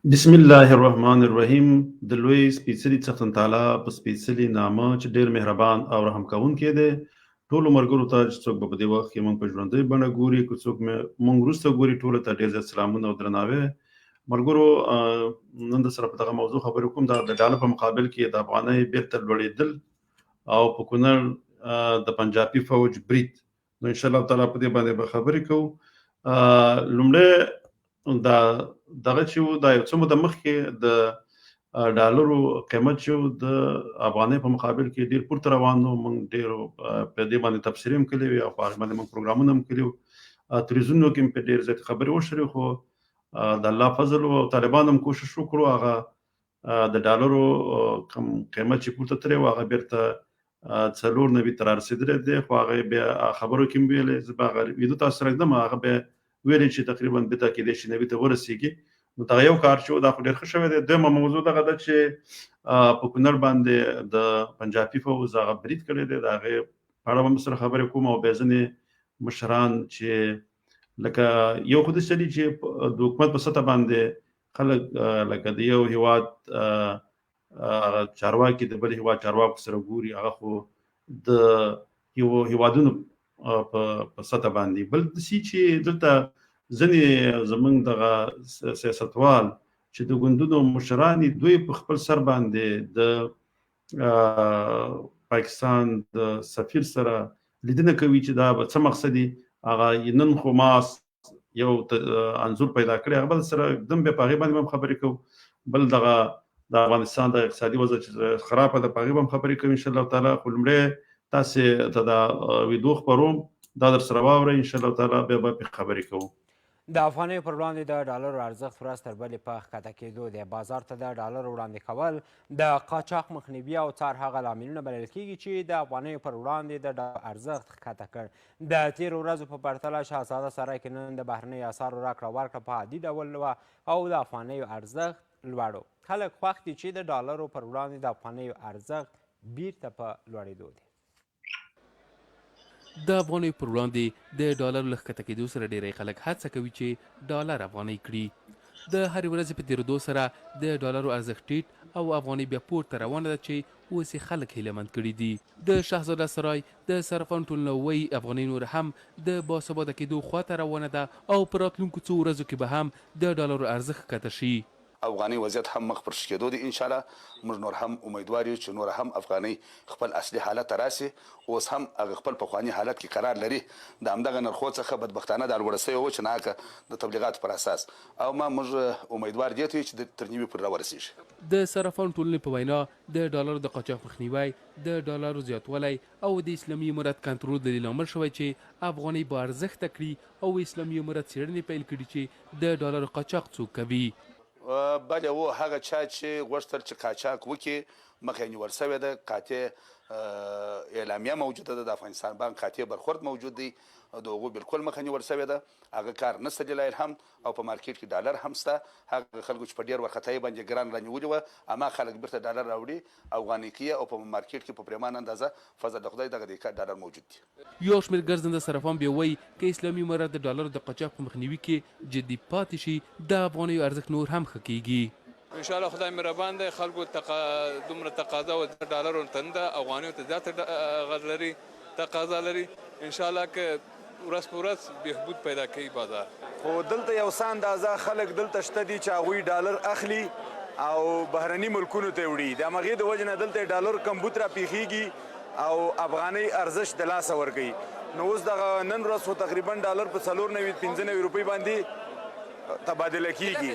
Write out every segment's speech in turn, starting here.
بسم الله الرحمن الرحیم د لوی سپیڅلي څښتن تعالی په سپیڅلي نامه چې ډیر مهربان او رحم کوونکی دی. ټولو ملګرو ته چې څوک په دې وخت کې مونږ په ژوندۍ بڼه ګوري، که څوک مونږ وروسته ګوري، ټولو ته ډیر زیات سلامونه او درناوی. ملګرو، نن د سره په دغه موضوع خبرې کوم. د ډالر په مقابل کې د افغانۍ بیرته لوړېدل او په کونړ د پنجابي فوج برید. نو ان شاء الله تعالی په دې باندې به خبرې کوو. لومړی دا دغه چې و، دا یو څه موده مخکې د ډالرو قیمت چې و د افغانۍ په مقابل کې ډېر پورته روان و. موږ ډېرو په دې باندې تبصرې هم کړې وې او په هغې باندې موږ پروګرامونه هم کړي وو. تلویزیونونو کې هم پرې ډېرې زیاتې خبرې وشوې، خو د الله فضل و او طالبانو هم کوشش وکړو هغه د ډالرو کوم قیمت چې پورته تللی و هغه بېرته 4.90 ته رارسېدلی دی. خو هغې بیا خبرو کې هم ویلې، زه به هغه ویډیو تاسو سره ږدم، هغه بیا ویلې چې تقریبا بېرته کېدای شي 90 ته ورسېږي. نو دغه یو کار چې و دا خو ډېر ښه شوی دی. دویمه موضوع دغه ده چې په کونړ باندې د پنجابي فوز هغه برید کړی دی. د هغې په اړه به هم سره خبرې کوم او بیا ځینې مشران چې لکه یو خو داسې دي چې د حکومت په سطح باندې خلک لکه د یو هېواد چارواکي د بل هېواد چارواکو سره ګوري، هغه خو د هېوادونو په سطح باندې. بل داسې چې دلته ځینې زمونږ دغه سیاستوال چې د ګوندونو مشران دي، دوی په خپل سر باندې د پاکستان د سفیر سره لیدنه کوي چې دا به څه مقصد وي. هغه نن خو ما یو انځور پیدا کړی، هغه بل سره اقدم بیا په هغې باندې هم خبرې کوو. بل دغه د افغانستان د اقتصادي وضع چې خرابه ده په هغې به هم خبرې کوو ان شاء الله تعالی. خو لومړی تاسې ته دا ویډیو خپروم، دا در سره واورئ ان شاء الله تعالی، بیا به پرې خبرې کوو. د افغانیو پر وړاندې د ډالرو ارزښت ورځ تر بلې په ښکته کېدو دی. بازار ته د ډالرو وړاندې کول د قاچاق مخنیوي او څار هغه لاملونه بلل کېږي چې د افغانیو پر وړاندې د ډالرو ارزښت ښکته کړ. د تېرو ورځو په پرتله شهزاده سرای کې نن د بهرنیو اسعارو راکړه ورکړه په عادي ډول وه او د افغانیو ارزښت لوړ و. خلک خوښ دي چې د ډالرو پر وړاندې د افغانیو ارزښت بیرته په لوړېدو دی. د افغانۍ پر وړاندې د ډالر له ښکته کېدو سره ډېری خلک هڅه کوي چې ډالر افغانۍ کړي. د هرې ورځې په تېرېدو سره د ډالرو ارزښت ټیټ او افغانۍ بیا پورته روانه ده چې اوس یې خلک هیلهمند کړي دي. د شهزاده سرای د صرافانو ټولنه وایي افغانۍ نور هم د باثباته کېدو خواته روانه ده او په راتلونکو څو ورځو کې به هم د ډالرو ارزښت ښکته شي. افغاني وضعیت هم مخ پر شکېدو دی. ان شاء الله موږ نور هم امیدوار یو چې نور هم افغاني خپل اصلي حالت ته راسي. اوس هم هغه خپل پخواني حالت کې قرار لري. د همدغه نرخو څخه بدبختانه دا لوړه سوې وه چې ناکه د تبلیغاتو پر اساس، او موږ امیدوار دې ته یو چې د تر نوي پورې راورسېږي. د صرافانو ټولنې په وینا د ډالرو د قاچاق مخنیوی، د ډالرو زیاتوالی او د اسلامي امارت کنټرول د دې لامل شوی چې افغانۍ با ارزښته کړي او اسلامي امارت څېړنې پیل کړي چې د ډالرو قاچاق څوک کوي. بله و هغه چا چې غوښتل چې قاچاق وکړي مخه یې نیول سوې ده. قاطع اعلامیه موجوده ده، د افغانستان بانک قاطع برخورد موجود دی، د هغو بالکل مخه نیول سوې ده. هغه کار نسته دلایل هم، او په مارکیټ کې ډالر هم شته. هغه خلکو چې په ډېر وارخطایي باندې ګران رانیولي وه، اما خلک بیرته ډالر راوړي افغانۍ کوي او په مارکیټ کې په پرېمانه اندازه فضل د خدای دغه د ډالر موجود دي. یو شمېر ګرځنده صرافان بیا وایي که اسلامي امارت د ډالرو د قاچاق په مخنیوي کې جدي پاتې شي د افغانیو ارزښت نور هم ښه کېږي. ان شاء الله خدای مهربان دی. خلکو دومره تقاضا و د ډالرو ته نه ده، افغانیو ته زیاته غږ لري، تقاضا لري. ان شاء الله که ورځ په ورځ بهبود پیدا کوي بازار. خو دلته یو څه اندازه خلک دلته شته دي چې هغوی ډالر اخلي او بهرني ملکونو ته وړي. د همغې د وجې نه دلته ډالر کمبود راپېښېږي او افغانۍ ارزښت د لاسه ورکوي. نو اوس دغه نن ورځ خو تقریبا ډالر په 4.95 روپۍ باندې تبادله کیږي.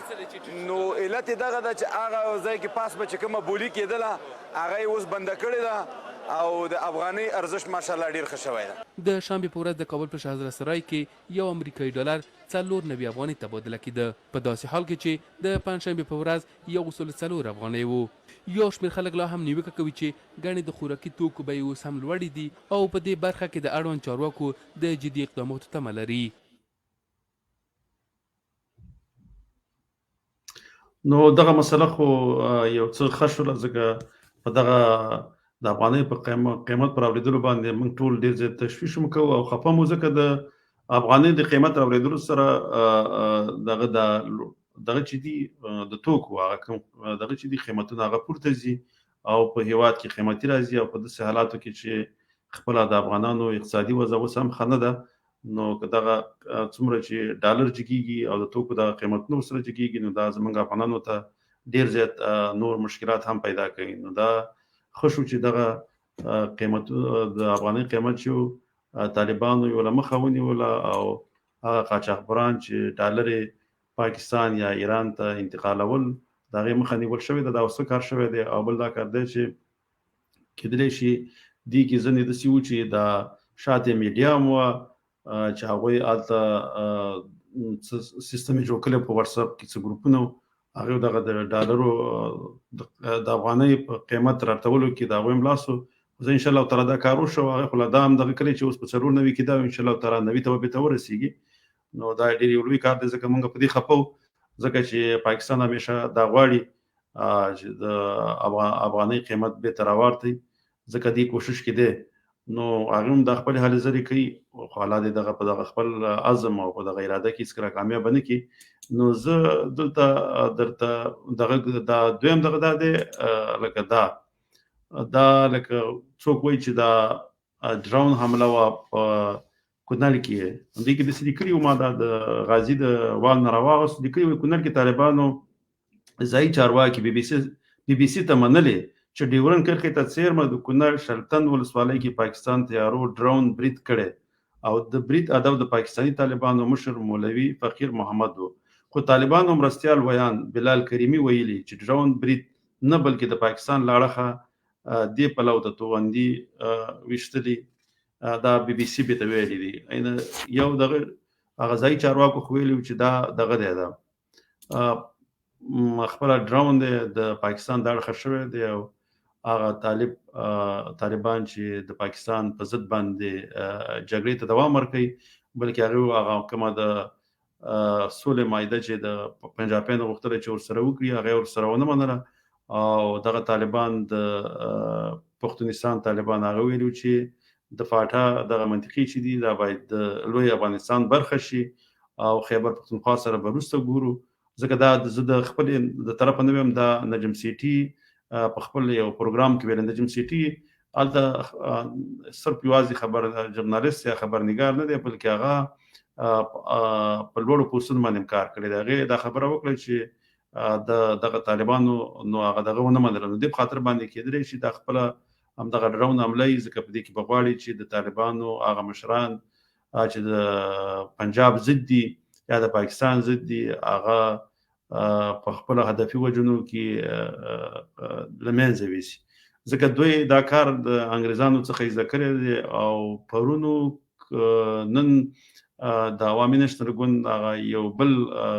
نو علت یې دغه ده چې هغه ځای کې پاس به چې کومه بولي کېدله هغه یې اوس بنده کړې ده او د افغانۍ ارزښت ماشاءالله ډېر ښه شوی ده. د شنبې په ورځ د کابل په شهزاده سرای کې یو امریکایي ډالر 4.90 افغانۍ تبادله کېده، په داسې حال کې چې د پنجشنبې په ورځ 104 افغانۍ و. یو شمېر خلک لا هم نیوکه کوي چې ګڼې د خوراکي توکو بیې اوس هم لوړې دي او په دې برخه کې د اړوند چارواکو د جدي اقداماتو تمه لري. نو دغه مسله خو یو څه ښه شوله، ځکه په دغه د افغانۍ په قیمت پر اورېدلو باندې موږ ټول ډېر زیات تشویش هم کوو او خفه مو، ځکه د افغانۍ د قیمت اورېدلو سره دغه دغه چې دي د توکو هغه کوم دغه چې دي قیمتونه هغه پورته ځي او په هیواد کې قیمتي راځي او په داسې حالاتو کې چې خپله د افغانانو اقتصادي وضع اوس هم ښه نه ده، نو که دغه څومره چې ډالر جګیږي او د توکو د قیمتونو ورسره جګیږي، نو دا زموږ افغانانو ته ډیر زیات نور مشکلات هم پیدا کوي. نو دا ښه شو چې دغه قیمت د افغانۍ قیمت چې طالبانو یو له مخه ونیوله او هغه قاچاقبران چې ډالر پاکستان یا ایران ته انتقالول د هغې مخه نیول شوې ده. دا اوس ښه کار شوی دی. او بل دا کار دی چې کیدلی شي دې کې ځینې داسې وو چې د شاته میډیا هم وه چې هغوی هلته سیستم یې جوړ کړی په واتساپ کې څه ګروپونه وو، هغوی دغه د ډالرو د افغانۍ په قیمت راټولو کې د هغوی هم لاس و. زه انشاءالله تعالی دا کار وشو، هغې خو لا دا هم دغه کړی چې اوس په 490 کې دا انشاءالله تعالی 90 ته به بېرته ورسېږي. نو دا ډېر یو لوی کار دی، ځکه موږ په دې خفه وو، ځکه چې پاکستان همیشه دا غواړي چې د افغانۍ قیمت بېرته راواړوي، ځکه دې کوشش کې دی. نو هغه هم د خپل هلې ځلې کوي، خو الله دې دغه په دغه خپل عزم او په دغه اراده کې هېڅکله کامیابه نه کړي. نو زه دلته درته دغه دا دویم دغه دا دی لکه دا لکه څوک وایي چې دا ډراون حمله وه په کونړ کې، همدې کې داسې لیکلي وو، ما دا د غازي د وال نه راواغوست، لیکلي وو کونړ کې طالبانو ځایي چارواکي بي بي سي ته منلې چې ډیورنډ کرښې ته څیرمه د کونړ شلتن ولسوالۍ کې پاکستان تیارو ډرون برید کړی او د برید هدف د پاکستاني طالبانو مشر مولوي فقیر محمد و. خو طالبانو مرستیال ویان بلال کریمي ویلي چې ډرون برید نه بلکې د پاکستان له اړخه دې پلو ته توغندي ویشتلي. دا بي بي سي به ته ویلي دي. یو دغه هغه ځایي چارواکو خو ویلي چې دا دغه دی، دا خپله ډرون دی د پاکستان د اړخه شوی دی او هغه طالبان چې د پاکستان په ضد باندې جګړې ته دوام ورکوي، بلکې هغوی هغه کومه د سولې معاهده چې د پنجابیانو غوښتله چې ورسره وکړي، هغه یې ورسره ونه منله. او دغه طالبان د پښتونستان طالبان هغه ویلي چې د فاټا دغه منطقې چې دي دا باید د لوی افغانستان برخه شي او خیبر پښتونخوا سره به وروسته ګورو. ځکه دا زه د خپلې د طرفه نه ویم، دا نجم سیټي په خپل یو پروګرام کې ویل. نجم سیټي هلته صرف یوازې خبر ژورنالیست یا خبرنګار نه دی، بلکې هغه په لوړو پوستونو باندې کار کړی دی. هغې دا خبره وکړه چې دغه طالبانو نو هغه دغه ونه منله، نو دې په خاطر باندې کېدلی شي دا خپله همدغه ډرون حمله یي، ځکه په دې کې به غواړي چې د طالبانو هغه مشران چې د پنجاب ضد دي یا د پاکستان ضد دي، هغه په خپل هدفي وجنو کې له منځه ویسي. ځکه دوی دا کار د انګریزانو څخه زده کړی دی. او پرونو نن د عوامي نشتر ګوند هغه یو بل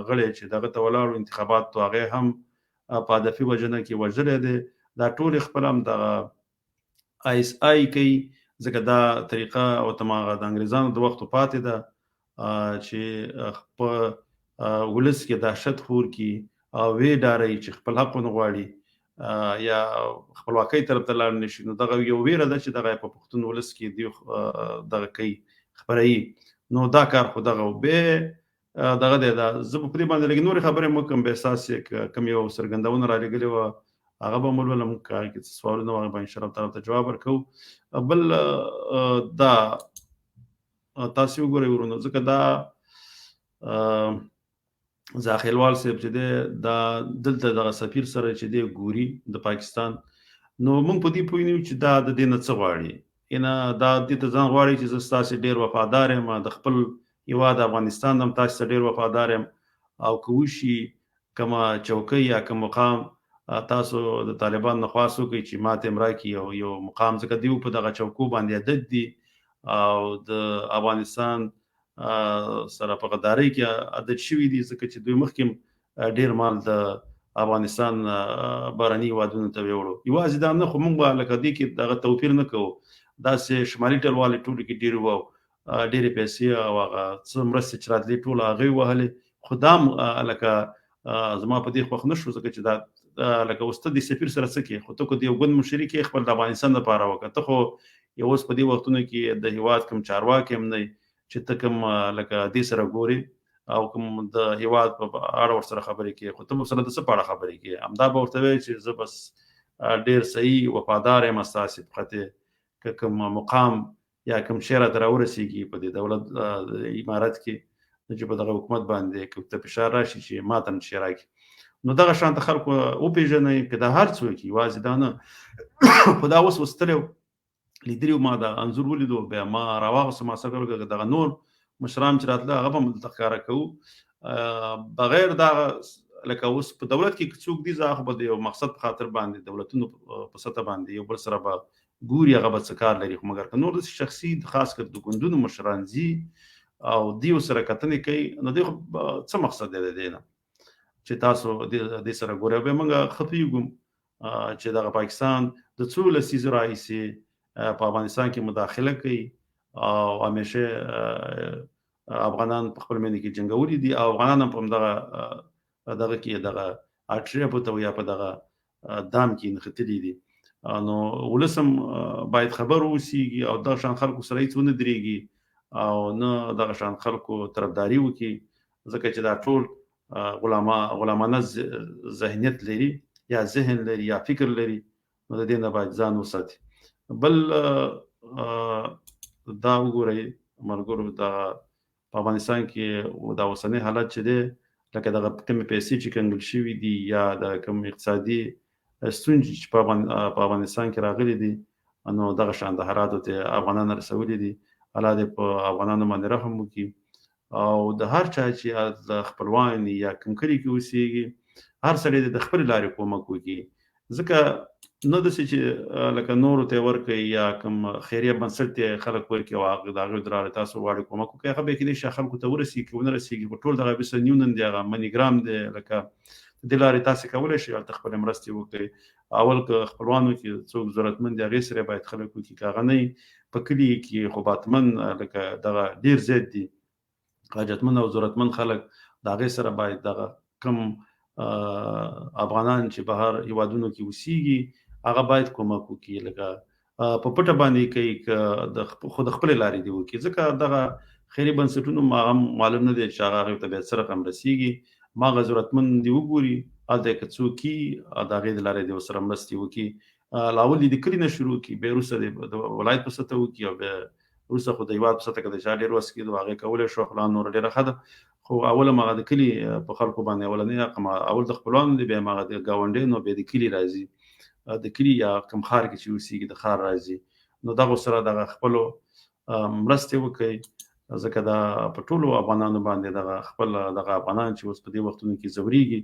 غړی چې دغه ته ولاړو انتخاباتو، هغې هم په هدفي وجنه کې وژلی دی. دا ټولې خپل هم دغه آی اس آی کوي، ځکه دا طریقه او تماغه د انګریزانو د وختو پاتې ده چې په ولس کې دهشت خور کی او وی ډاري چې خپل حق ونه غواړي یا خپلواکۍ طرف ته لاړ نشي. نو دغه یو ویره ده چې دغه په پښتون ولس کې دی دغه کوي خبروي. نو دا کار خو دغه به دغه دی. دا زه په دې باندې لږ نورې خبرې مو کوم، به احساس کوم یو څرګندونه را لېږلې وه هغه به مو لولم، که هغې کې څه سوالونه وه به انشاءالله تعالی ته جواب ورکوو. بل دا تاسې وګورئ ورونو، ځکه دا زاخیلوال صاحب چې دی دا دلته دغه سفیر سره چې دی ګوري د پاکستان، نو موږ په دې پوه نه یو چې دا د دې نه څه غواړي. نه دا دې ته ځان غواړي چې زه ستاسې ډېر وفادار یم، د خپل هېواد افغانستان هم تاسې ته ډېر وفادار یم، او که وشي کومه چوکۍ یا کوم مقام تاسو د طالبان نه خواست وکړئ چې ماته هم راکړي یو مقام، ځکه دوی په دغه چوکو باندې عادت دي او د افغانستان سره په غدارۍ کې عادت شوي دي، ځکه چې دوی مخکې ډېر مال د افغانستان بهرني هېوادونو ته ویوړو. یوازې دا نه، خو موږ به لکه دې کې دغه توپیر نه کوو. داسې شمالي ټلوالې ټولو کې ډېرې وو، ډېرې پیسې او هغه څه مرستې چې راتلې ټول هغې وهلې. خو دا هم لکه زما په دې خوښ نه شو، ځکه چې دا لکه اوس ته د سفیر سره څه کوې، خو ته که د یو ګوند مشري کې خپل د افغانستان دپاره وکړه. ته خو یو اوس په دې وختونو کې د هېواد کوم چارواکی هم نه چې ته کوم لکه دې سره ګورې او کوم د هیواد په اړه ورسره خبرې کوي، خو ته به سره د څه په اړه خبرې کوي؟ همدا به ورته وایي چې زه بس ډېر صحیح وفادار یم ستاسې په خاطر که کوم مقام یا کوم شی راته راورسېږي په دې دولت امارت کې چې په دغه حکومت باندې که ته فشار راشي چې ما ته نشي راکړي، نو دغه شانته خلکو وپېژنئ که دا هر څوک یوازې دا نه خو دا اوس وستلی لیدلي ما دا انځور ولیدو، بیا ما راواغوستم، ما څه وکړل دغه نور مشران چې راتله هغه به هم دلته ښکاره کوو بغیر دغه لکه اوس په دولت کې که څوک دي زه خو به د یو مقصد په خاطر باندې دولتونو په سطح باندې یو بل سره به ګوري هغه به څه کار لري، خو مګر که نور داسې شخصي خاص کر د ګوندونو مشران ځي او دوی سره کتنې کوي نو دوی خو څه مقصد دی د دې نه چې تاسو دې سره ګورئ؟ بیا موږ ښه پوهېږو چې دغه پاکستان د څو لسیزو راهیسې په افغانستان کې مداخله کوي او همیشه افغانان په خپل منځ کې جنګولي دي او افغانان هم په دغه کې دغه اټریه په یا په دغه دام کې نښتلي دي، نو ولس هم باید خبر اوسیږي او دغه شان خلکو سره هېڅ ونه درېږي او نه دغه شان خلکو طرفداري وکړي، ځکه چې دا ټول غلامانه ذهنیت لري یا ذهن لري یا فکر لري، نو د دې نه باید ځان وساتي. بل دا وګورئ ملګرو، په افغانستان کې دا اوسنی حالت چې دی لکه دغه کومې پیسې چې کنګل شوي دي یا د کوم اقتصادي ستونزې چې په افغانستان کې راغلي دي، نو دغه شان د حالاتو ته افغانان رسولي دي. الله دې په افغانانو باندې رحم وکړي او د هر چا چې د خپلوان یا کوم کلي کې اوسېږي هر سړی د خپلې لارې کومک وکړي، ځکه نه داسې چې لکه نورو ته ورکوي یا کوم خیریه بنسټ ته خلک ورکوي او هغه د هغوی د لارې تاسو غواړئ کومک وکړئ، هغه به کېدای شي خلکو ته ورسېږي که ونه رسېږي په ټول دغه 20 نیونن دی هغه منیګرام دی، لکه د دې لارې تاسې کولی شئ هلته خپلې مرستې وکړئ. اول که خپلوانو کې څوک ضرورتمند دی هغې سره باید خلک وکړي، که هغه نه په کلي کې خو باتمن لکه دغه ډېر زیات دي حاجتمند او ضرورتمند خلک د هغې سره باید دغه کم افغانان چې بهر هیوادونو کې اوسېږي هغه باید کومک وکړي، لکه په پټه باندې کوي که خو د خپلې لارې دې وکړي، ځکه دغه خیري بنسټونو هغه معلوم نه دی چې هغه هغوی ته باید څه رقم رسېږي، هماغه ضرورتمند دې وګوري هلته که څوک وي د هغې د لارې دې ورسره مرستې وکړي، اول دې د کلي نه شروع کړي، بیا وروسته د ولایت په سطح وکړي او بیا وروسته خو د هېواد په سطح که د چا ډېر وس کېدو هغې کولی شو، خو لا نوره ډېره ښه ده، خو اول هم هغه د کلي په خلکو باندې اولنی رقم اول د خپلوانو دی، بیا هم هغه د ګاونډیانو بیا د کلي راځي، د کلي یا کوم ښار کې چې اوسېږي د ښار راځي، نو دغو سره دغه خپلو مرستې وکړئ، ځکه دا په ټولو افغانانو باندې دغه خپل دغه افغانان چې اوس په دې وختونو کې ځورېږي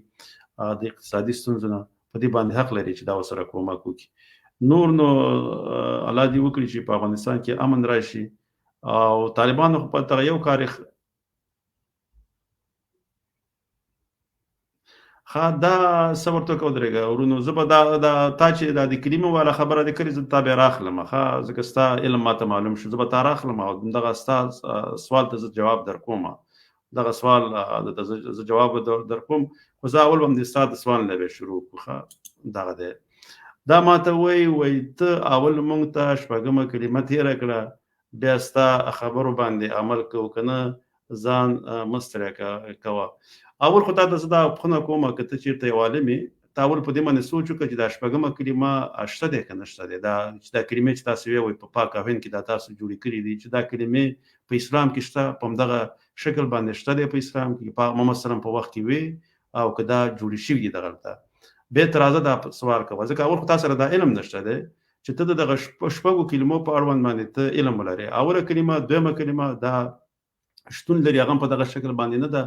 د اقتصادي ستونزو نه په دې باندې حق لري چې دا ورسره کومک وکړي. نور نو الله دې وکړي چې په افغانستان کې امن راشي او طالبانو خو په دغه یو کار دا څه ورته وکړه ودرېږه ورونو، زه به دا تا چې دا د کلمې والا خبره دې کړې زه تا بیا راخلم، ښه ځکه ستا علم ماته معلوم شو، زه به تا راخلم او دغه ستا سوال ته زه جواب در کوم، دغه سوال ته زه جواب در کوم، خو زه اول به هم د ستا د سوال نه بیا شروع کړو. ښه دغه دی، دا ماته وایي ته اول مونږ ته شپږمه کلمه تېره کړه بیا ستا خبرو باندې عمل کوو که نه ځان مه ستړی کوه. اول خو تا ته زه دا پوښتنه کوم که ته چېرته یو عالم یې ته اول په دې باندې سوچ وکړه چې دا شپږمه کلمه شته دی که نشته دی، دا چې دا کلمې چې تاسو ویې په پاک او هند کې دا تاسو جوړې کړي دي چې دا کلمې په اسلام کې شته، په همدغه شکل باندې شته دی په اسلام کې په محمد صلی الله علیه وسلم په وخت کې وي او که دا جوړې شوي دي دغلته بیا ته راځه دا سوال کوه، ځکه اول خو تا سره دا علم نشته دی چې ته د دغه شپږو کلمو په اړوند باندې ته علم ولرې. اوله کلمه دویمه کلمه دا شتون لري، هغه په دغه شکل باندې نه ده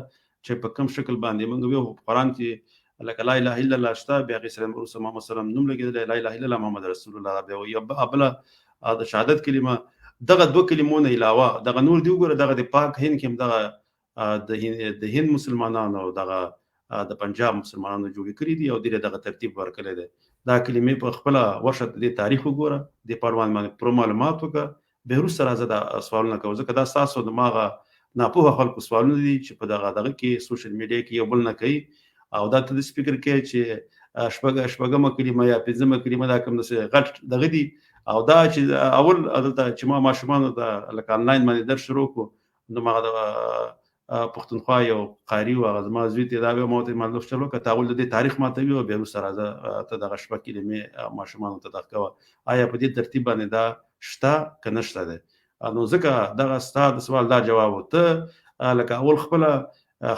چې په کوم شکل باندې موږ ویو په قرآن کې لکه لا اله الا الله شته، بیا هغې سره وروسته محمد صلی الله علیه وسلم نوم لګېدلی لا اله الا الله محمد رسول الله، بیا وایي بله د شهادت کلمه، دغه دوه کلمو نه علاوه دغه نور دی وګوره دغه د پاک هند کې هم دغه د هند مسلمانانو او دغه د پنجاب مسلمانانو جوړې کړي دي او دې دغه ترتیب ورکړی دی. دا کلمې په خپله وشه د تاریخ وګوره، د په اړوند باندې پوره معلومات وکړه، بیا وروسته راځه دا سوالونه کوه، ځکه دا ستاسو د هماغه ناپوهه خلکو سوالونه دي چې په دغه کې سوشل میډیا کې یو بل نه کوي او دا ته داسې فکر کوي چې شپږمه کلمه یا پنځمه کلمه دا کوم داسې غټ دغه دي او دا چې اول دلته چې ما ماشومانو ته لکه انلاین باندې درس شروع کړو نو ما پښتونخوا یو قاری و هغه زما زوی ته دا به موته مال لوستلو که تاول د تاریخ ماته وی او به سره راځه ته دغه شپه کلمې ماشومان ته دغه کوه آیا په دې ترتیب باندې دا شته که نشته ده نو ځکه دغه ستا د سوال دا جواب ته لکه اول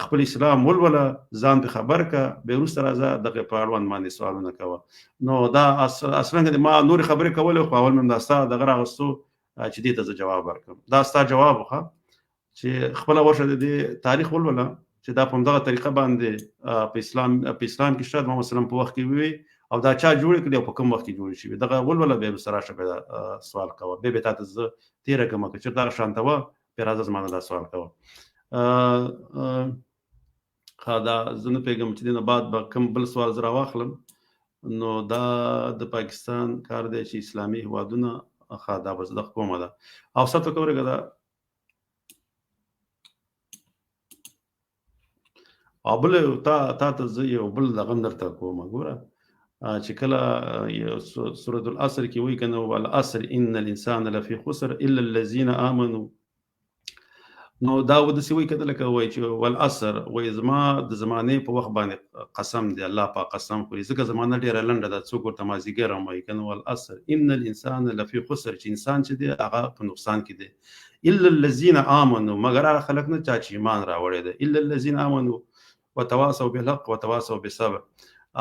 خپل اسلام ولوله ځان په خبر کا به وروسته راځه دغه په اړوند باندې سوالونه کوه نو دا اصلا ما نور خبرې کولې خو اول من دا ستا دغه راغستو چې دې ته جواب ورکړم دا ستا جواب وخه چې خپل ورشه د تاریخ ولوله چې دا په دغه طریقه باندې په اسلام کې شته محمد صلی الله په وخت کې وي او دا چا جوړ کړی او په کوم وخت کې جوړ شي دغه ولوله به سره شپه سوال کوه به تاسو زه تیر کوم چې دا شانته و په راځه زمانه دا سوال کوه خدا زنه پیغام چې دینه بعد به کوم بل سوال زرا واخلم نو دا د پاکستان کار دی چې اسلامي هوادونه خدا بس د حکومت ده او ستو کوي دا ابل تا ته یو بل دغه درته کوم ګوره چې کله سورۃ العصر کې وایي کنه والعصر ان الانسان لفي خسر الا الذين امنوا نو دا ود سی وای کده لکه وای چې والعصر وای زما د زمانه په وخت باندې قسم دی الله پاک قسم خوري ځکه زمانه ډیره لنډه ده څوک ورته مازیګر هم وای کنه والعصر ان الانسان لفي خسر چې انسان چې دی هغه په نقصان کې دی الا الذين امنوا مگر هغه خلک نه چا چې ایمان راوړی دی الا الذين امنوا وتواصوا بالحق وتواصوا بالصبر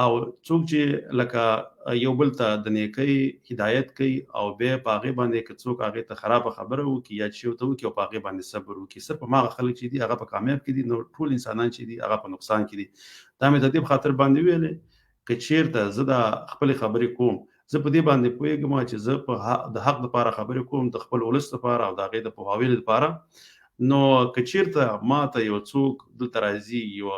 او څوک چې لکه یو بل ته د نیکی هدایت کوي او به پاغه باندې که څوک هغه ته خراب خبره وکي یا چې ته وکي او پاغه باندې صبر وکي صرف ماغه خلک چې دي هغه په کامیاب کې دي نو ټول انسانان چې دي هغه په نقصان کې دي دا مې د دې خاطر باندې ویلې چې چیرته زه د خپل خبرې کوم زه په دې باندې پوهیږم چې زه په د حق لپاره خبرې کوم د خپل ولس لپاره او د هغه د پوهاوي لپاره نو که چیرته ماته یو څوک د ترازی یو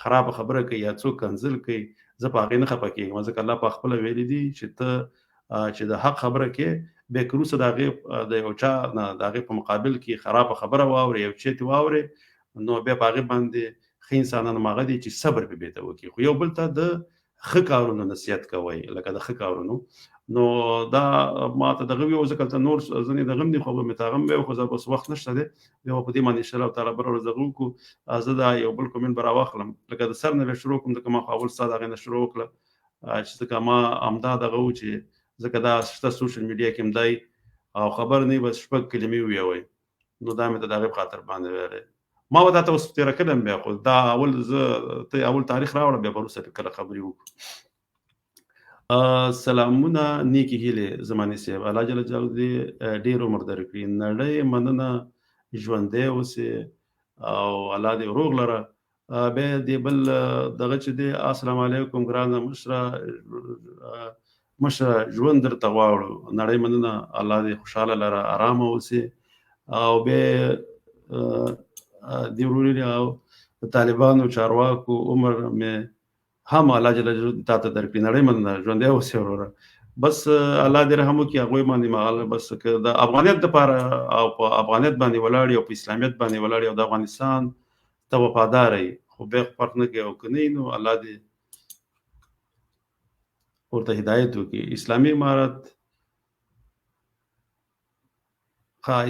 خراب خبره کوي یا څوک کنزل کوي زه په هغه نه خپه کېږم ځکه الله په خپل ویلي دي چې ته چې د حق خبره کې به کروسه د یو چا نه د هغه په مقابل کې خراب خبره واوري یو چې واوري نو به په هغه باندې خې انسانانو ماغه دي چې صبر به بیته وکي خو یو بل ته د خ کارونو نصیحت کوي لکه د خ کارونو نو دا ماته دغه یو ځکه ته نور ځنې دغه نه خو به متاغم به خو زه بس وخت نشته دی یو په دې باندې ان شاء الله تعالی بر ورځو کو زه دا یو بل کومن برا واخلم لکه د سر نه شروع کوم د کوم خپل ساده غنه شروع کړه چې ځکه ما امداد دغه و چې ځکه دا سوشل میډیا کې مدای او خبر نه بس شپږ کلمې ویوي نو دا مې ته دغه خاطر باندې ویل ما ودا ته اوس تیر کړم بیا خو دا اول ته اول تاریخ راوړم بیا وروسته کله خبرې وکړو سلامونه نیکی هیله زمانه سیب الله جل جلاله دې ډیر عمر درکړي نړۍ مننه ژوندې اوسه او الله دې روغ لره به دې بل دغه چې دې السلام علیکم ګران مشره ژوند درته غواړو نړۍ مننه الله دې خوشاله لره آرام اوسه او به دی وروري او طالبانو چارواکو عمر مې هم الله جل جلاله تاسو درکړي نړۍ مننه ژوندې اوسه وروره بس الله دې رحم وکړي هغه باندې مغال بس که د افغانیت لپاره او په افغانیت باندې ولاړ او په اسلامیت باندې ولاړ او د افغانستان ته وفادار خو به فرق نه کوي او کني نو الله دې ورته هدایت وکړي اسلامي امارت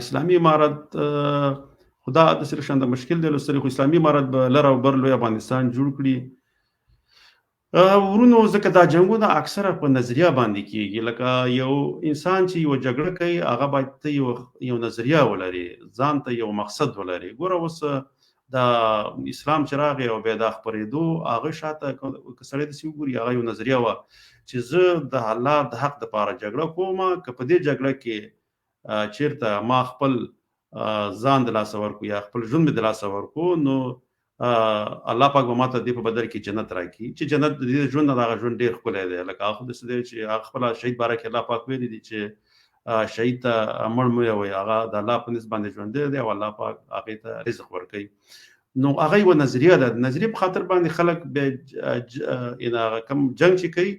اسلامي امارت خدا د سره شاند مشکل دی لسره خو اسلامي امارت به لره او بر لوی افغانستان جوړ کړي ورونو ځکه دا جنگونه اکثره په نظریه باندې کیږي لکه یو انسان چې یو جګړه کوي هغه باید ته یو نظریه ولري ځان ته یو مقصد ولري ګوره اوس د اسلام چراغ او به د خبرېدو هغه شاته کسړې د سیګوري هغه یو نظریه و چې زه د الله د حق لپاره جګړه کوم که په دې جګړه کې چیرته ما خپل ځان د لاس ورکو یا خپل ژوند د لاس ورکو نو الله پاک به ماته دې په بدل کې جنت راکړي چې جنت د دې ژوند نه د ژوند ډیر ښکلی دی لکه هغه د سده چې خپل شهید باره کې الله پاک ویلي دي چې شهید ته مړ مې وي هغه د الله په نسبت باندې ژوند دی او الله پاک هغه ته رزق ورکوي نو هغه یو نظریه ده نظریه په خاطر باندې خلک به ان کوم جنگ چې کوي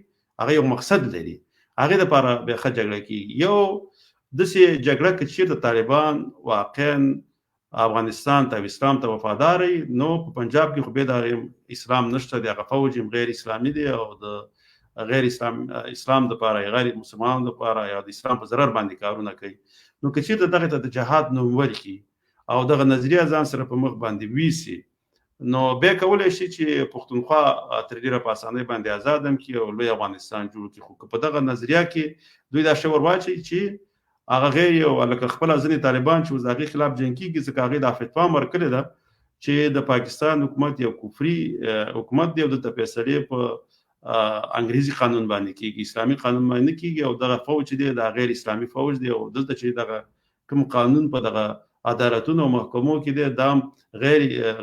هغه یو مقصد لري هغه لپاره به ښه جګړه کوي یو دسي جګړه کې چې د طالبان واقعا افغانستان ته اسلام ته وفاداري نو په پنجاب کې خو به د اسلام نشته د فوج غیر اسلامي دی او د غیر اسلام د لپاره غیر مسلمانانو لپاره یا د اسلام په ضرر باندې کارونه کوي نو که چې دغه ته د جهاد نو ورکی او دغه نظریه ځان سره په مخ باندې ویسي نو بیا کولی شي چې پښتونخوا تر ډیره په اسانۍ باندې آزاد هم کړي او لوی افغانستان جوړ کړي. خو په دغه نظریه کې دوی دا شعور واچوي چې هغه غیر یو لکه خپله ځینې طالبان چې اوس د هغې خلاف جنګ کېږي ځکه هغې دا فتوا ورکړې ده چې د پاکستان حکومت یو کفري حکومت دی او دلته فیصلې په انګریزي قانون باندې کېږي، اسلامي قانون باندې نه کېږي او دغه فوج دی دا غیر اسلامي فوج دی او دلته چې دغه کوم قانون په دغه عدالتونو او محکمو کې دی دا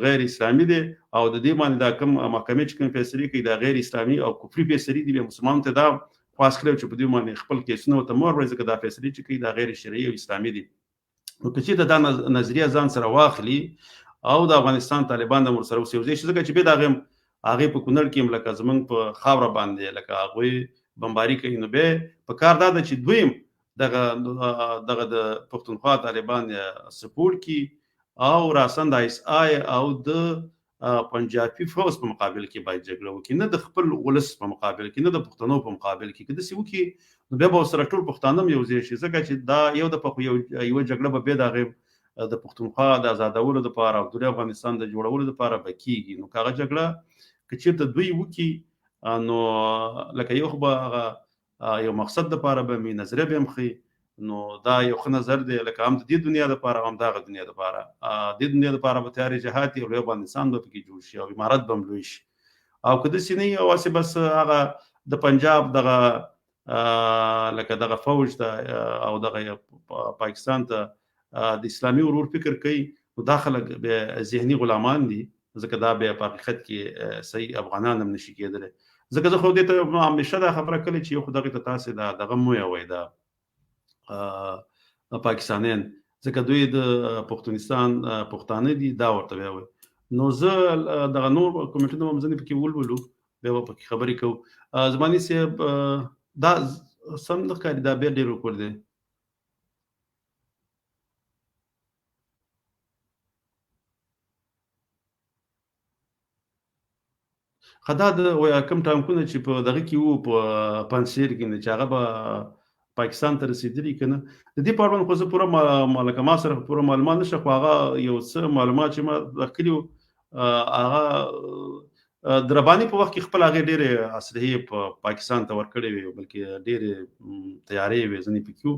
غیر اسلامي دی او د دې باندې دا کوم محکمې چې کوم فیصلې کوي دا غیر اسلامي او کفري فیصلې دي. بیا مسلمانانو ته دا خواست کړی چې په دې باندې خپل کیسونه ورته مه ورکړئ ځکه دا فیصلې چې کوي دا غیر شرعي او اسلامي دي. نو که چېرته دا نظریه ځان سره واخلي او د افغانستان طالبان هم ورسره وسیوځي شي ځکه چې بیا د هغې په کونړ کې هم لکه زموږ په خاوره باندې لکه هغوی بمباري کوي نو بیا په کار دا ده چې دوی هم دغه د پښتونخوا طالبان سپورټ کړي او راسن د ایس آی او د پنجابي فوز په مقابل کې باید جګړه وکړي، نه د خپل ولس په مقابل کې، نه د پښتنو په مقابل کې. که داسې وکړي نو بیا به ورسره ټول پښتانه هم یو ځای شي ځکه چې دا یو دفعه یوه جګړه به بیا د هغې د پښتونخوا د آزادولو دپاره او د افغانستان د جوړولو دپاره به کېږي. نو که هغه جګړه که چېرته دوی وکړي نو لکه یو خو به هغه یو مقصد دپاره به مې نظریه به هم ښي نو دا یو ښه نظر دی لکه هم د دې دنیا دپاره هم دغه دنیا دپاره دې دنیا دپاره به تیارې جهات یو لوی افغانستان به پکې جوړ شي او امارت به هم لوی شي. او که داسې نه وي او هسې بس هغه د پنجاب دغه لکه دغه فوج ته او دغه پاکستان ته د اسلامي ورور فکر کوي نو دا خلک بیا ذهني غلامان دي ځکه دا بیا په حقیقت کې صحیح افغانان هم نشي کېدلی. ځکه زه خو دې ته همیشه دا خبره کړې چې یو خو دغې ته تاسې دغه مه وایئ دا پاکستانیان ځکه دوی د پښتونستان پښتانه دي دا ورته بیا وایي. نو زه دغه نور کومنټونه هم ځینې پکې ولولو بیا به پکې خبرې کوو. زماني صاحب دا سم نه ښکاري دا بیا ډېر رکوډ دی. دا د کوم ټانکونه چې په دغه کې وو په پنجشیر کې چې هغه به پاکستان ته رسېدلي که نه د دې په اړه باندې خو زه پوره لکه ما سره پوره معلومات نشته خو هغه یو څه معلومات چې ما درکړي وو هغه د رباني په وخت کې خپل هغې ډېرې اسلحې په پاکستان ته ورکړې وې بلکې ډېرې تیارې وې ځینې پکې وو.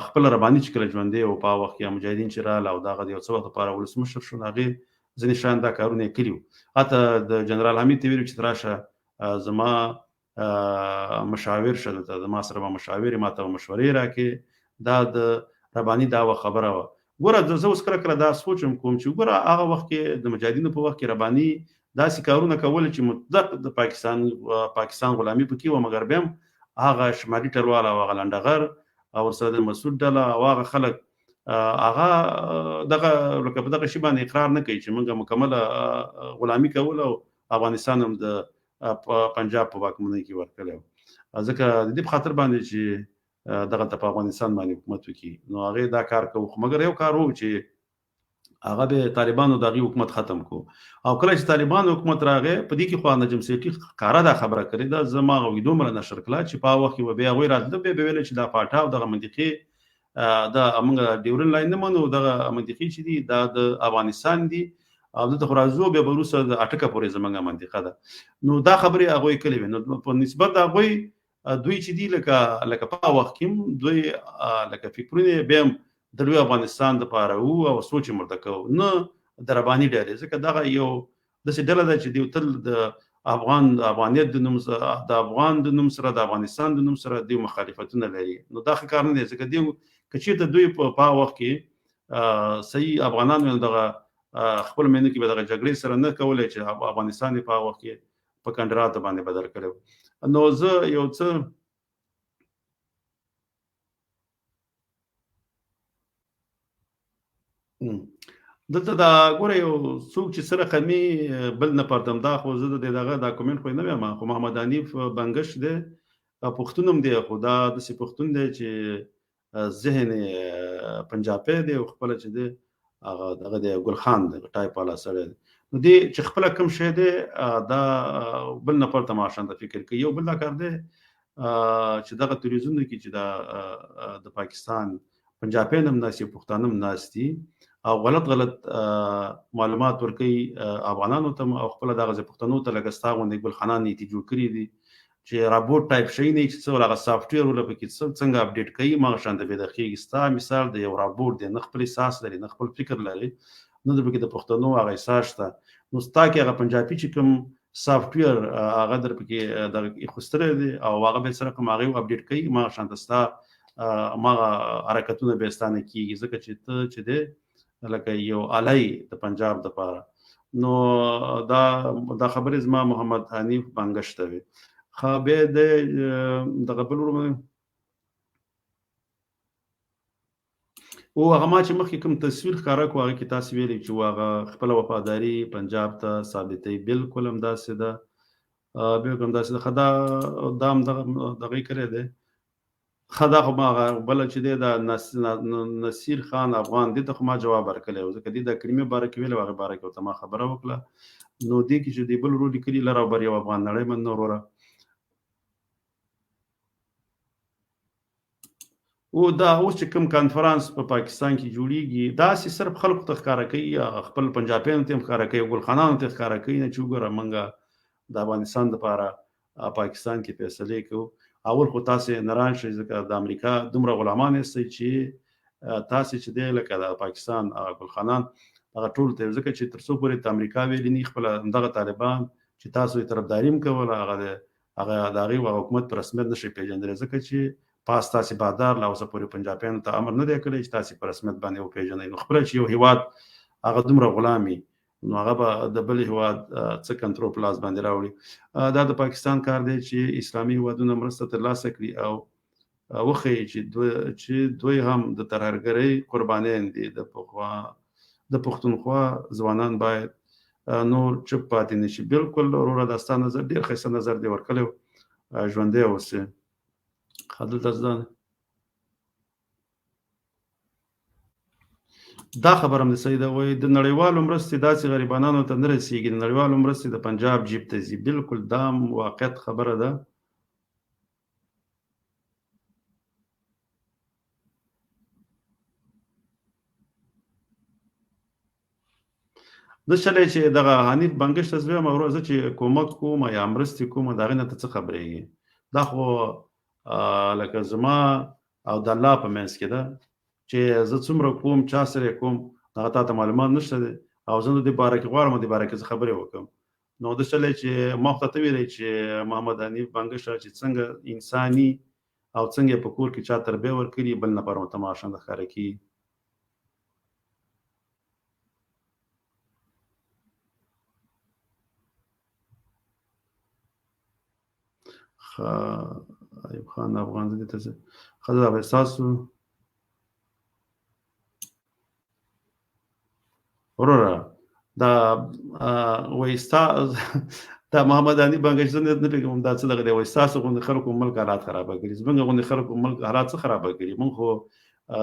خپل رباني چې کله ژوندی و په هغه وخت کې مجاهدین چې راغله او دغه د یو څه وخت لپاره ولسمشر شو نو هغې ځینې شیان دا کارونه یې کړي وو. حتی د جنرال حمید ته ویلي چې راشه زما مشاور شه دلته زما سره به مشاور ما ته به مشورې راکړې دا د رباني دا خبره وه. ګوره زه اوس کله کله دا سوچ هم کوم چې ګوره هغه وخت کې د مجاهدینو په وخت کې رباني داسې کارونه کول چې مطلق د پاکستان غلامي پکې وه مګر بیا هم هغه شمالي ټلوال او هغه لنډغر او ورسره د مسعود ډله او هغه خلک هغه دغه لکه په دغه شي باندې اقرار نه کوي چې موږ مکمله غلامي کول او افغانستان هم د پنجاب په واکمنۍ کې ورکړی و ځکه د دې په خاطر باندې چې دغه ته په افغانستان باندې حکومت وکړي نو هغې دا کار کوو. خو مګر یو کار و چې هغه به طالبانو د هغې حکومت ختم کو او کله چې طالبانو حکومت راغی په دې کې خو نجم سیټي ښکاره دا خبره کړې ده زه ما هغوی دومره نشر کړه چې په هغه وخت کې به بیا هغوی راتله بیا به ویله چې دا پاټا او دغه منطقې دا موږ ډیورن لاین نه منو دغه منطقې چې دي دا د افغانستان دي او دلته خو راځو بیا به وروسته د اټکه پورې زموږ منطقه ده. نو دا خبرې هغوی کړې وې نو په نسبت د هغوی دوی چې دي لکه په هغه وخت کې هم دوی لکه فکرونه بیا هم د لوی افغانستان دپاره وو او سوچ یې ورته کوو نه د رباني ډلې ځکه دغه یو داسې ډله ده چې دوی تل د افغانیت د نوم د افغان د نوم سره د افغانستان د نوم سره دوی مخالفتونه لري. نو دا ښه کار نه دی ځکه دوی که چېرته دوی په هغه وخت کې صحیح افغانان ویل دغه خپل مینه کې به دغه جګړې سره نه کولی چې افغانستان یې په هغه وخت کې په کنډراتو باندې بدل کړی و. نو زه یو څه دلته دا ګوره یو څوک چې څه رقمي بل نه پردم دا خو زه د دغه دا کومنټ خو نه ویم خو محمد حنیف بنګش دی پښتون هم دی خو دا داسې پښتون دی چې ذهن پنجابی دی او خپله چې دی هغه دغه دی ګل خان دی ټایپ والا سړی دی. نو دی چې خپله کوم شی دی دا بل نه پرته ماشان ته فکر کوي. یو بل دا کار دی چې دغه تلویزیون کې چې دا د پاکستان پنجابیان هم ناست دي پښتانه هم ناست دي او غلط معلومات ورکوي افغانانو ته او خپل دغه پښتنو ته لکه ستا غوندې ګل خانان نیتی جوړ کړي دي چې رابوټ ټایپ شي نه چې څو هغه سافټویر ولا پکې څنګه اپډیټ کوي ما شان ته به دقیق ستا مثال د یو رابوټ دی نه خپل احساس لري نه خپل فکر لري نه د پکې د پښتنو هغه احساس شته نو ستا کې هغه پنجابي چې کوم سافټویر هغه در پکې د خوستره دي او هغه به سره کوم هغه اپډیټ کوي ما شان ته ستا ما حرکتونه به ستانه کیږي ځکه چې ته چې دی لکه یو علي د پنجاب د پاره نو دا خبرې زما محمد حنیف بنګشته وي خو به دغه بل ورونه او هغه ما چې مخکې کوم تصویر ښکاره کړو هغه کې تاسو ویلي چې هغه خپل وفاداري پنجاب ته ثابتوي بالکل همداسې ده بالکل همداسې ده خو دا هم دغه یې کړی دی خدا خو ما بل چې دی دا نصیر خان افغان دې ته خو ما جواب ورکړی و ځکه دې د کلمې باره کې ویل هغه باره کې ورته ما خبره وکړه نو دې کې چې دې بل ورو لیکلي لر او بر یو افغان نړۍ من نور وروره او دا اوس چې کوم کانفرنس په پاکستان کې جوړیږي داسې صرف خلکو ته ښکاره کوي خپل پنجابیانو ته هم ښکاره کوي ګل خانانو ته ښکاره کوي نه چې وګوره موږ د افغانستان دپاره پاکستان کې فیصلې کوو اول خو تاسې نران شئ ځکه د امریکا دومره غلامان یاستئ چې تاسې چې دی لکه د پاکستان ګل خانان هغه ټول ته ځکه چې تر څو پورې د امریکا ویلي نه خپله همدغه طالبان چې تاسو یې طرفداري هم کوله هغه د هغې حکومت په رسمیت نشئ پېژندلی ځکه چې پاس تاسې بادار لا اوسه پورې پنجابیانو ته امر نه دی کړی چې تاسې په رسمیت باندې وپېژنئ نو خپله چې یو هېواد هغه دومره غلام وي نو هغه به د بل هېواد څه کنټرول په لاس باندې راوړي دا د پاکستان کار دی چې اسلامي هېوادونه مرسته ترلاسه کړي او وښیي چې دوی هم د ترهګرۍ قربانیان دي د پښتونخوا ځوانان باید نور چوپ پاتې نه شي بالکل وروره دا ستا نظر ډېر ښایسته نظر دی ورکړی ژوندی اوسې دلته ځان دا خبره هم د صحیح ده وایي د نړیوالو مرستې داسې غریبانانو ته نه رسیږي د نړیوالو مرستې د پنجاب جیب ته ځي بالکل دا واقعیت خبره ده زه چلی چې دغه حنیف بنګش ته زه وایم زه چې کومک کوم یا مرستې کوم د هغې نه ته څه خبرېږي دا خو لکه زما او د الله په منځ کې ده چې زه څومره کوم چا سره کوم هغه تا ته معلومات نشته دی او زه د دې باره کې غواړم د دې باره کې زه خبرې وکړم نو ده چلی چې ما خو ته ویلی چې محمد حنیف بنګشه چې څنګه انساني او څنګه په کور کې چا تربیه ورکړي بل نفر ورته ماشان د ښکاره کېږي ایوب خان افغان دې ته خزه به تاسو وروره دا وایستا دا محمد علي بنګش زه نه پوهېږم دا څه دغه دی وایي ستاسو غوندې خلکو ملک حالات خرابه کړي زموږ غوندې خلکو ملک حالات څه خرابه کړي موږ خو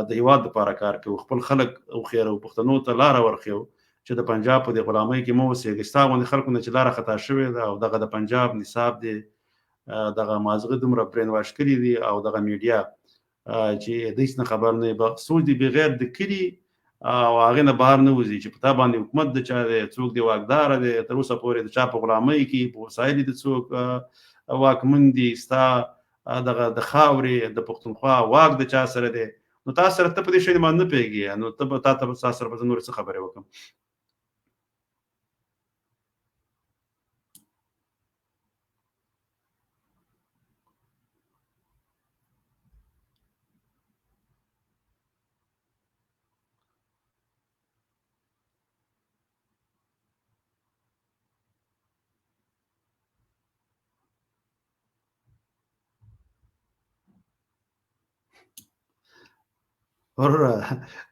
د هېواد دپاره کار کوو خپل خلک وخېرو پښتنو ته لاره ورښیو چې د پنجاب په دې غلامۍ کې مه اوسېږئ ستا غوندې خلکو نه چې لاره خطا شوې ده او دغه د پنجاب نصاب دی دغه مازغه دومره برین واش کړي دي او دغه میډیا چې د هیڅ نه خبر نه به سوچ دي بغیر د کلي او هغې نه بهر نه وځي چې په تا باندې حکومت د چا دی څوک دی واکداره دی تر اوسه پورې د چا په غلامۍ کې په وسایل د څوک واکمن دي ستا دغه د خاورې د پښتونخوا واک د چا سره دی نو تا سره ته په دې شی باندې نه پوهېږې نو ته به تا سره به زه نورې څه خبرې وکړم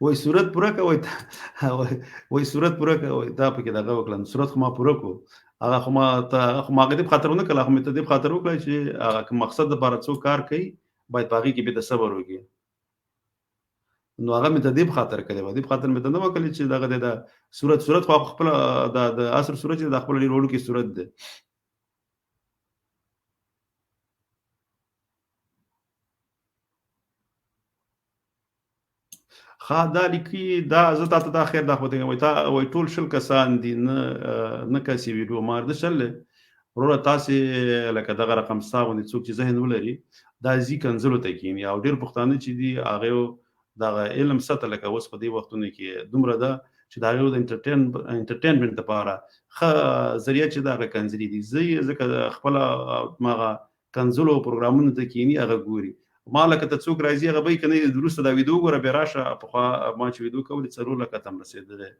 وای صورت پوره کوئ وای صورت پوره کوئ دا پکې دغه وکړم صورت خو ما پوره کړو هغه خو ما هغې دې په خاطر ونه کړله خو مې ته دې په خاطر وکړه چې هغه که مقصد دپاره څوک کار کوي باید په هغې کې بې د صبر وکړي نو هغه مې ته دې په خاطر کړې وه دې په خاطر مې ته نه وکړلې چې دغه دی د صورت خو خپله د عصر صورت چې د خپله ډېر وړوکې صورت دی خا دا لیکي دا زه تاته دا خیر دا خو ته وایي تا وایي ټول شل کسان دي نه کسي ویډیو مار د شل وروره تاسې لکه دغه رقم ستا غوندې څوک چې ذهن ولري دا ځي کنځلو ته کښېني او ډېر پښتانه چې دي هغه دغه علم سطح لکه اوس په دې وختونو کې دومره ده چې د هغې د انټرټینمنټ دپاره ښه ذریعه چې د هغه کنځلي دي زه یې ځکه خپله هماغه کنځلو پروګرامونو ته کښېني هغه ګوري ما لکه ته څوک راځي هغه به یې که نه وروسته دا ویډیو وګوره بیا راشه پخوا ما چې ویډیو کولې 4 لکه ته هم رسېدلی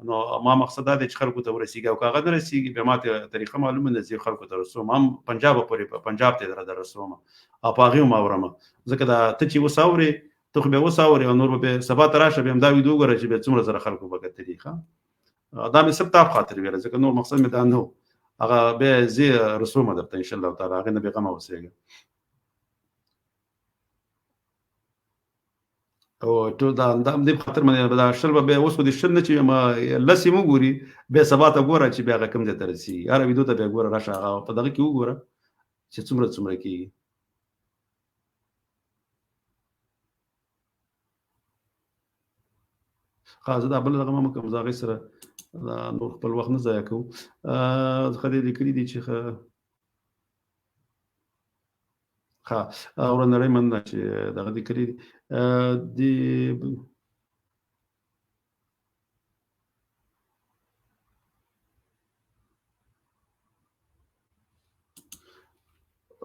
نو ما مقصد دا دی چې خلکو ته ورسېږي او که هغه نه رسېږي بیا ما ته طریقه معلومه ده چې خلکو ته رسوم هم پنجاب پورې پنجاب ته یې در رسوم او په هغې هم اورم ځکه دا ته چې اوس اورې ته خو بیا اوس اورې او نور به بیا سبا ته راشه بیا هم دا ویډیو وګوره چې بیا څومره زره خلکو به کتلي دا مې صرف تا په خاطر ویله ځکه نور مقصد مې دا نه و هغه بیا زه رسومه درته انشاءالله تعالی هغې نه بېغمه اوسېږه او ټول دا دې په خاطر باندې دا شل به بیا اوس خو دې شل نه چې لس یې وګوري بیا سبا ته ګوره چې بیا هغه کوم ځای ته رسېږي هره ویډیو ته بیا ګوره راشه هغه په دغه کې وګوره چې څومره کېږي ښه زه دا بله دغه مه کوم زه هغې سره نور خپل وخت نه ضایع کوو ښه دې لیکلي دي چې ښه ورنړی مننه چې دغه دې کړي دي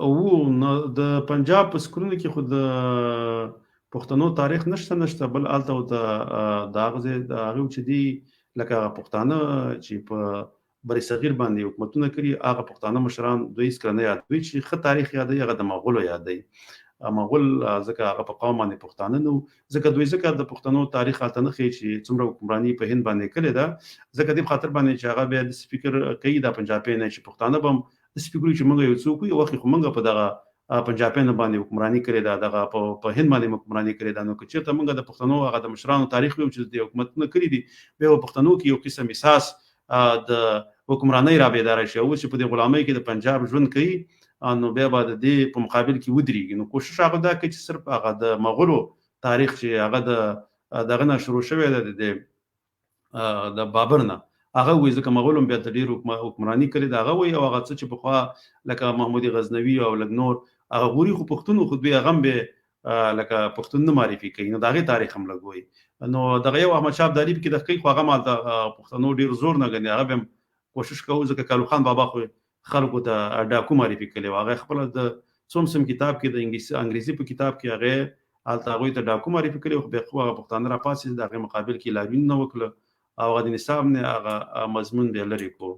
او نو د پنجاب په سکرونو کې خو د پښتنو تاریخ نشته بل هلته د هغه چې دي لکه پښتانه چې په بر صغیر باندې حکومتونه کړي هغه پښتانه مشران دوی هېڅکله نه یادوي چې ښه تاریخ یادوي هغه د مغولو یادوي مغول ځکه هغه په قوم باندې پښتانه نه وو ځکه د پښتنو تاریخ هلته نه ښیي چې څومره حکمراني په هند باندې کړې ده ځکه دې په خاطر باندې چې هغه بیا داسې فکر کوي دا پنجابیان چې پښتانه به هم داسې فکر وي چې موږ یو څوک یو وخت خو موږ په دغه پنجابیانو باندې حکمراني کړې ده دغه په هند باندې حکمراني کړې ده نو که چېرته موږ د پښتنو هغه د مشرانو تاریخ ویو چې د حکومتونه کړي دي بیا په پښتنو کې یو قسم احساس د حکمرانۍ را بیداره شي اوس چې په دې غلامۍ کې د پنجاب ژوند کوي نو بیا به د دې په مقابل کې ودرېږي نو کوشش هغه دا کوي چې صرف هغه د مغولو تاریخ چې هغه دغه نه شروع شوی دی د بابر نه هغه وایي ځکه مغولو هم بیا ته ډېر حکمراني کړې ده هغه وایي او هغه څه چې پخوا لکه محمود غزنوي او لږ نور هغه غوري خو پښتون خو دوی هغه هم بیا لکه پښتون نه معرفي کوي نو د هغې تاریخ هم لږ وایي نو دغه یو احمدشاه ابدالي پکې دغه کوي خو هغه هم هلته پښتنو ډېر زور نه ګڼي هغه به هم کوشش کوو ځکه کالو خان بابا خو خلکو ته ډاکو معرفي کړی و هغه خپله د څومسم کتاب کې د انګریزي په کتاب کې هغې هلته هغوی ته ډاکو معرفي کړی خو بیا خو هغه پښتانه راپاڅېد د هغې مقابل کې لاریونونه وکړه او هغه د نصاب نه هغه مضمون بیا لرې کړو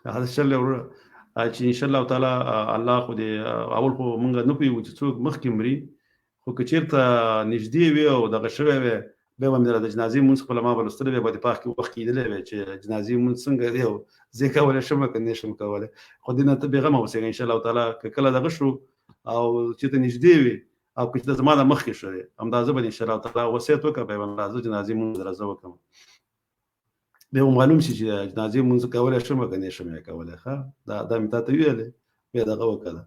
هذا شل چې ان شاء الله تعالی الله خو دې اول خو مونږ نه پوهیږو چې څوک مخکې مري خو که چېرته نږدې وي او دغه شوی وي بیا به مې د جنازې مونځ خپله ما به لوستلی وی به د پاک کې وخت کېدلی وی چې جنازې مونځ څنګه دی او زه یې کولی شم که نه شم کولی خو دې نه ته بېغمه اوسېږه انشاءالله تعالی که کله دغه شو او چېرته نږدې وي او که چې زما نه مخکې شوی همدا زه به انشاءالله تعالی وصیت وکړم بیا به راځه جنازې مونځ درځه وکړم بیا به معلوم شي چې جنازې مونځ کولی شم که نه شم یې کولی ښه دا مې تا ته ویلې بیا دغه وکړه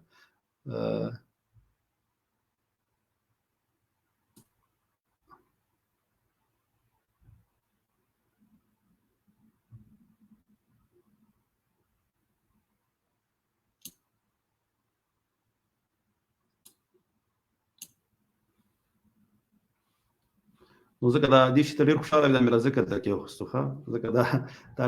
نو ځکه دا دې شي ته ډېر خوشحاله وي دا مې ځکه ته کېوخستو ښه ځکه دا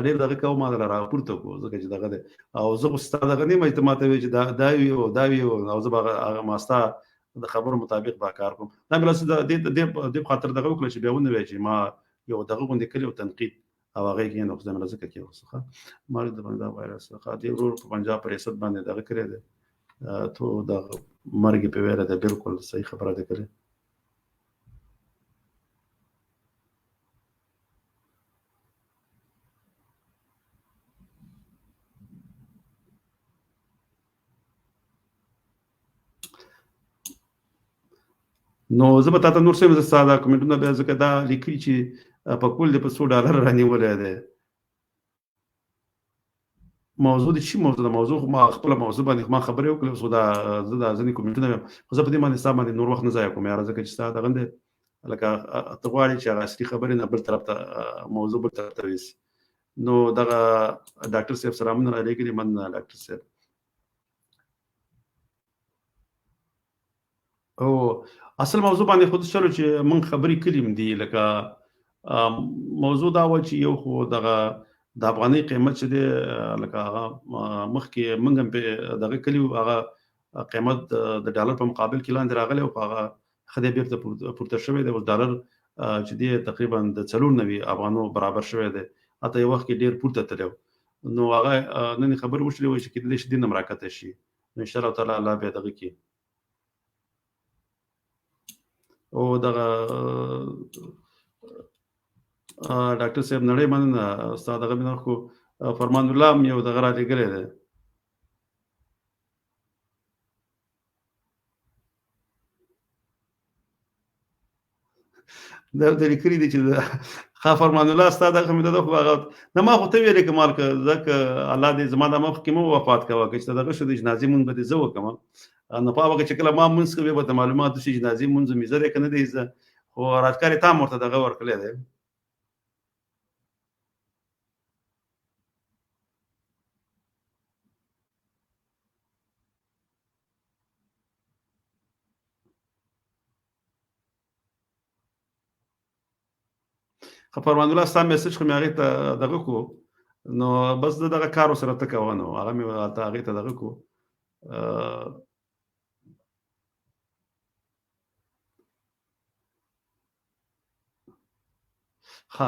ډېر دغه کوو ما دله راپورته کړو ځکه چې دغه دی او زه خو ستا دغه نه یم چې ته ما ته وایې چې دا وي او دا وي او زه به هغه ما ستا د خبرو مطابق به کار کوم دا مې دې په خاطر دغه وکړه چې بیا ونه وایې چې ما یو دغه غوندې کړي او تنقید او هغې کې نو خو دا مې ځکه کېوخستو ښه ما د دا وایرس ښه دې ورور په پنجاب په ریاست باندې دغه کړی دی تو دغه مرګ یې په ویره دی بلکل صحیح خبره دی کړې نو زه به تاته نور څه زه ستا دا کمنټونه بیا ځکه دا لیکلي چې په کول دې په $100 رانیولی دی. موضوع د چی موضوع ده؟ موضوع خو ما خپله موضوع باندې ما خبرې وکړې، اوس خو دا زه دا ځینې کومنټونه مې خو زه په دې باندې ستا باندې نور وخت نه ضایع کوم یاره، ځکه چې ستا دغه دی لکه ته غواړې چې هغه اصلي خبرې نه بل طرف ته موضوع بل طرف ته ویسي. نو دغه ډاکټر صاحب سلامونه علیکم. مننه ډاکټر صاحب. او اصل موضوع باندې خو چلو چې موږ خبرې کړې دي، لکه موضوع دا و چې یو خو دغه د افغانۍ قیمت چې دی لکه هغه مخکې موږ هم پرې دغه کلي وو، هغه قیمت د ډالر په مقابل کې لاندې راغلی او هغه ښه دی بېرته پورته شوی دی. اوس ډالر چې دی تقریبا د 94 افغانو برابر شوی دی، حتی یو وخت کې ډېر پورته تللی و. نو هغه نن یې خبرې وشولې وایي چې کېدلی شي دې نه هم راکښته شي. نو انشاءالله تعالی الله بیا دغه کړي. او دغه ډاکټر صاحب نړۍ مننه ستا دغه مې خو فرمان الله هم یو دغه رالیږلی دی. دا ورته لیکلي دي چې فرمان الله ستا دغه مې ده خو هغه نه ما خو ته ویلې که مالکه ځکه الله دې زما دا مخکې مو وفات کوه که چې دغه شو د جنازې مونځ به دې زه وکړم. نو په هغه چې کله ما مونځ کوې به ته معلومات وشي جنازې مونځ مې زه دی که نه دی زه، خو راجکار یې تام ورته دغه ورکړی دی. فرمان الله ستا میسج خو مې هغې ته دغه کړو، نو بس زه دغه کار ورسره ته کوه، نو هغه مې هغې ته دغه کړو. ښه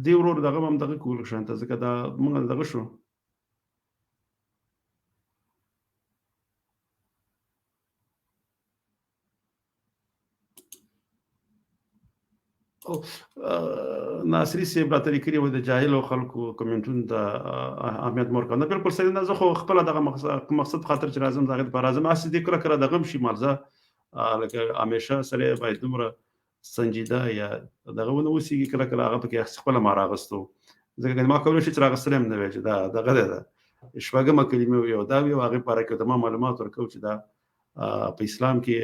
دې ورور دغه هم دغه کړو لږ شانته، ځکه دا موږ دغه شو. ناصري صاحب راته لیکلي وو د جاهلو خلکو کمنټونو ته اهمیت مه ورکوه. نه بلکل صحیح نه، زه خو خپله دغه مقصد خاطر چې راځم د هغې دپاره راځم. هسې دې کله کله دغه هم شي مالزه لکه همیشه سړی باید دومره سنجیده یا دغه ونه اوسېږي، کله کله هغه پکې خپله ما راغستو، ځکه ما کولی شي چې راغستلی هم نه وی چې دا دغه دی ده شپږمه کلمې وي او دا وي او هغې په اړه کې ورته ما معلومات ورکوو چې دا په اسلام کې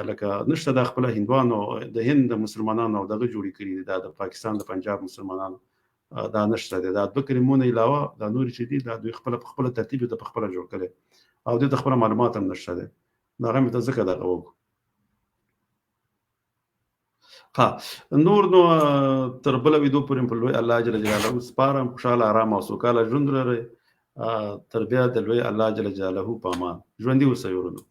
لکه نشته دا خپله هندوانو د هند د مسلمانانو او دغه جوړې کړي دي، دا د پاکستان د پنجاب مسلمانانو دا نشته دی. دا دوه کلمو نه علاوه دا نورې چې دي دا دوی خپله په خپله ترتیب یې ته په خپله جوړ کړی او دوی ته خپله معلومات هم نشته دی. نو هغه مې ته ځکه دغه وکړو. ها نور نو تر بله ویدو پورې په لوی الله جل جلاله سپارم. خوشحاله ارام او سوکاله ژوند لرئ. تر بیا د لوی الله جل جلاله په امان. ژوندي اوسئ ورونو.